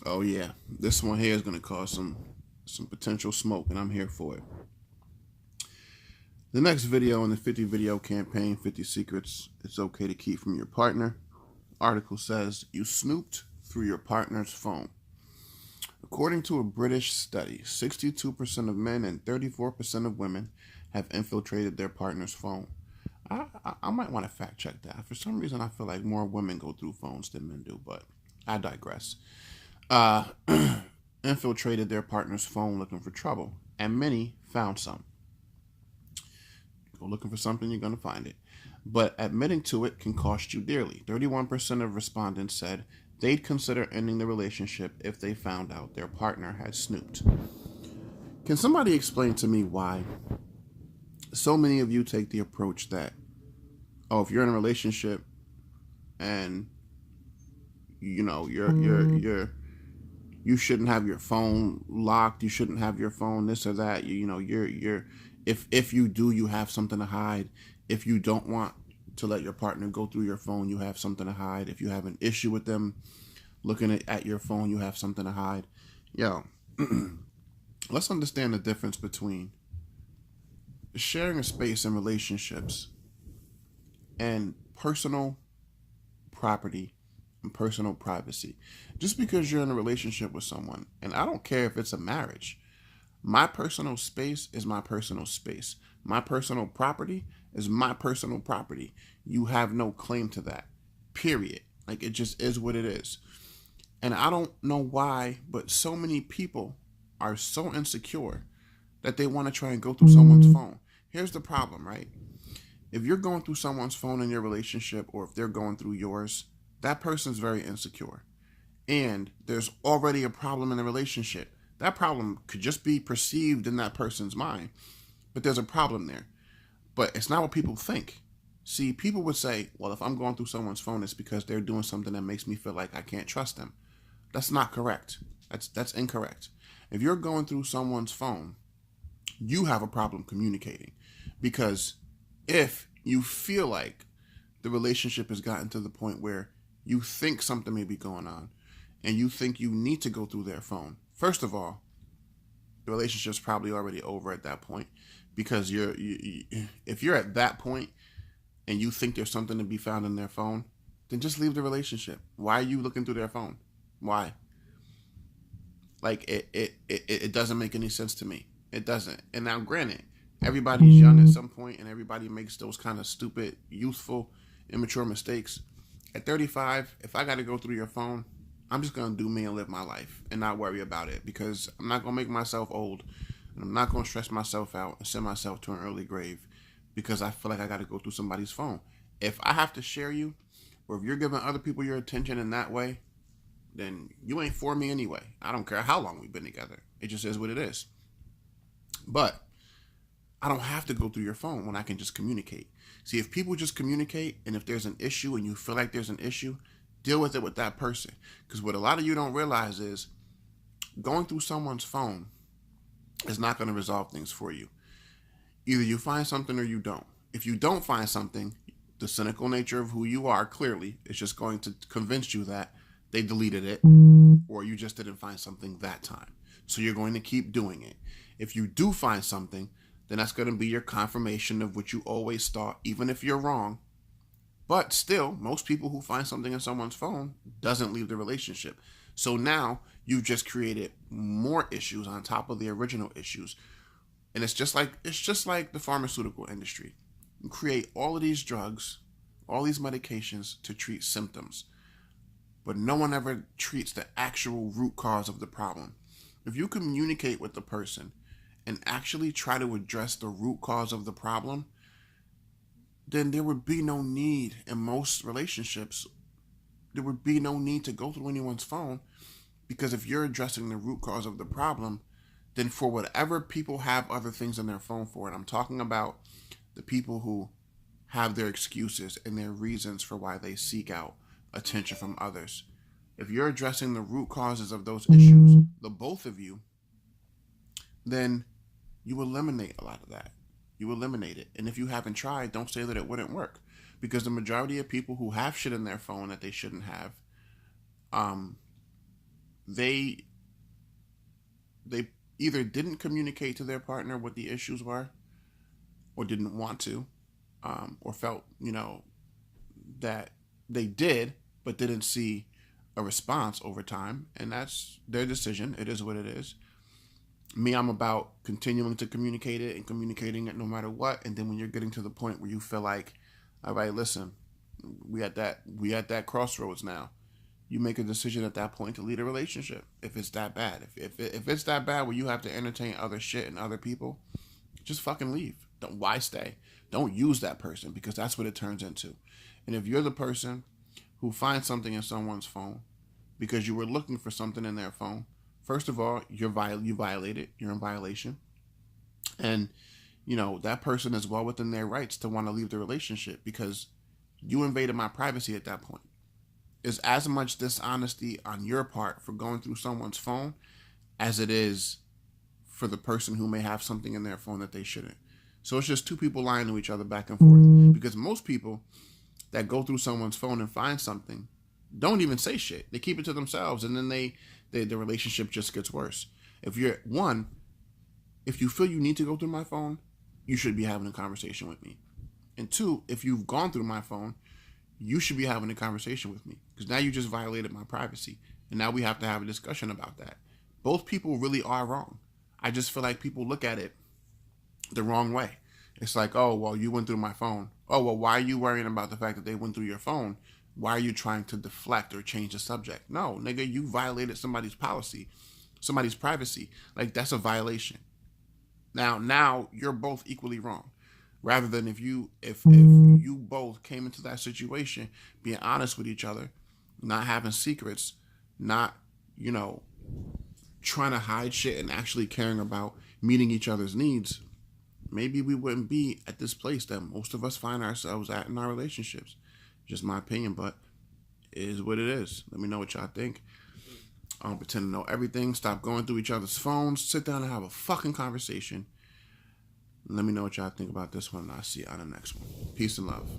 Oh yeah, this one here is gonna cause some potential smoke, and I'm here for it. The next video in the 50 video campaign, 50 secrets it's okay to keep from your partner. Article says you snooped through your partner's phone. According to a British study, 62% of men and 34% of women have infiltrated their partner's phone. I might want to fact check that. For some reason, I feel like more women go through phones than men do, but I digress. Uh, infiltrated their partner's phone looking for trouble, and many found some. Go looking for something, you're going to find it. But admitting to it can cost you dearly. 31% of respondents said they'd consider ending the relationship if they found out their partner had snooped. Can somebody explain to me why so many of you take the approach that, oh, if you're in a relationship and you shouldn't have your phone locked, you shouldn't have your phone this or that, you're if you do, you have something to hide. If you don't want to let your partner go through your phone, you have something to hide. If you have an issue with them looking at your phone, you have something to hide. Yo, let's understand the difference between sharing a space in relationships and personal property and personal privacy. Just because you're in a relationship with someone, and I don't care if it's a marriage, my personal space is my personal space. My personal property is my personal property. You have no claim to that. Period. Like, it just is what it is. And I don't know why, but so many people are so insecure that they want to try and go through someone's phone. Here's the problem, right? If you're going through someone's phone in your relationship, or if they're going through yours, that person's very insecure. And there's already a problem in the relationship. That problem could just be perceived in that person's mind, but there's a problem there. But it's not what people think. See, people would say, well, if I'm going through someone's phone, it's because they're doing something that makes me feel like I can't trust them. That's not correct. That's incorrect. If you're going through someone's phone, you have a problem communicating. Because if you feel like the relationship has gotten to the point where you think something may be going on and you think you need to go through their phone, first of all, the relationship's probably already over at that point, because if you're at that point and you think there's something to be found in their phone, then just leave the relationship. Why are you looking through their phone? Why? Like, it doesn't make any sense to me. It doesn't. And now, granted, everybody's young at some point and everybody makes those kind of stupid, youthful, immature mistakes. At 35, if I got to go through your phone, I'm just going to do me and live my life and not worry about it, because I'm not going to make myself old, and I'm not going to stress myself out and send myself to an early grave because I feel like I got to go through somebody's phone. If I have to share you, or if you're giving other people your attention in that way, then you ain't for me anyway. I don't care how long we've been together. It just is what it is. But I don't have to go through your phone when I can just communicate. See, if people just communicate, and if there's an issue and you feel like there's an issue, deal with it with that person. Because what a lot of you don't realize is going through someone's phone is not going to resolve things for you. Either you find something or you don't. If you don't find something, the cynical nature of who you are clearly is just going to convince you that they deleted it, or you just didn't find something that time. So you're going to keep doing it. If you do find something, then that's going to be your confirmation of what you always thought, even if you're wrong. But still, most people who find something in someone's phone doesn't leave the relationship. So now you've just created more issues on top of the original issues. And it's just like the pharmaceutical industry. You create all of these drugs, all these medications to treat symptoms, but no one ever treats the actual root cause of the problem. If you communicate with the person and actually try to address the root cause of the problem, then there would be no need in most relationships. There would be no need to go through anyone's phone, because if you're addressing the root cause of the problem, then for whatever people have other things on their phone for, and I'm talking about the people who have their excuses and their reasons for why they seek out attention from others. If you're addressing the root causes of those issues, the both of you, then you eliminate a lot of that. You eliminate it. And if you haven't tried, don't say that it wouldn't work. Because the majority of people who have shit in their phone that they shouldn't have, um, they they either didn't communicate to their partner what the issues were, or didn't want to, or felt, that they did, but didn't see a response over time, and that's their decision. It is what it is. Me, I'm about continuing to communicate it and communicating it no matter what. And then when you're getting to the point where you feel like, all right, listen, we at that crossroads now. You make a decision at that point to leave a relationship if it's that bad. If it's that bad where you have to entertain other shit and other people, just fucking leave. Don't Why stay? Don't use that person, because that's what it turns into. And if you're the person who finds something in someone's phone because you were looking for something in their phone, first of all, you violated. You're in violation, and that person is well within their rights to want to leave the relationship, because you invaded my privacy at that point. Is as much dishonesty on your part for going through someone's phone as it is for the person who may have something in their phone that they shouldn't. So it's just two people lying to each other back and forth. Because most people that go through someone's phone and find something don't even say shit. They keep it to themselves, and then the relationship just gets worse. If you feel you need to go through my phone, you should be having a conversation with me. And two, if you've gone through my phone, you should be having a conversation with me, because now you just violated my privacy, and now we have to have a discussion about that. Both people really are wrong. I just feel like people look at it the wrong way. It's like, oh, well, you went through my phone. Oh, well, why are you worrying about the fact that they went through your phone? Why are you trying to deflect or change the subject? No, nigga, you violated somebody's policy, somebody's privacy. Like, that's a violation. Now you're both equally wrong. Rather than if you both came into that situation being honest with each other, not having secrets, not, trying to hide shit, and actually caring about meeting each other's needs, maybe we wouldn't be at this place that most of us find ourselves at in our relationships. Just my opinion, but it is what it is. Let me know what y'all think. I don't pretend to know everything. Stop going through each other's phones. Sit down and have a fucking conversation. Let me know what y'all think about this one, and I'll see you on the next one. Peace and love.